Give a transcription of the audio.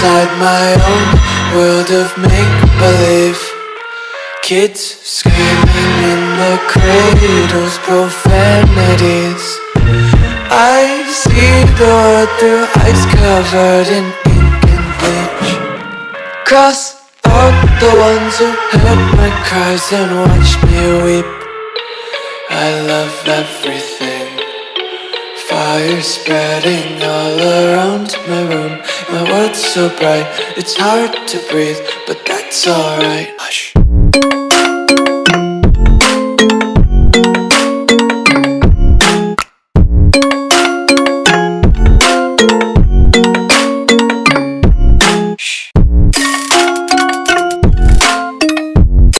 inside my own world of make-believe. Kids screaming in the cradles, profanities. I see the world through eyes covered in ink and bleach. Cross out the ones who heard my cries and watched me weep. I love everything. Fire spreading all around my room. My world's so bright, it's hard to breathe, but that's alright. Hush.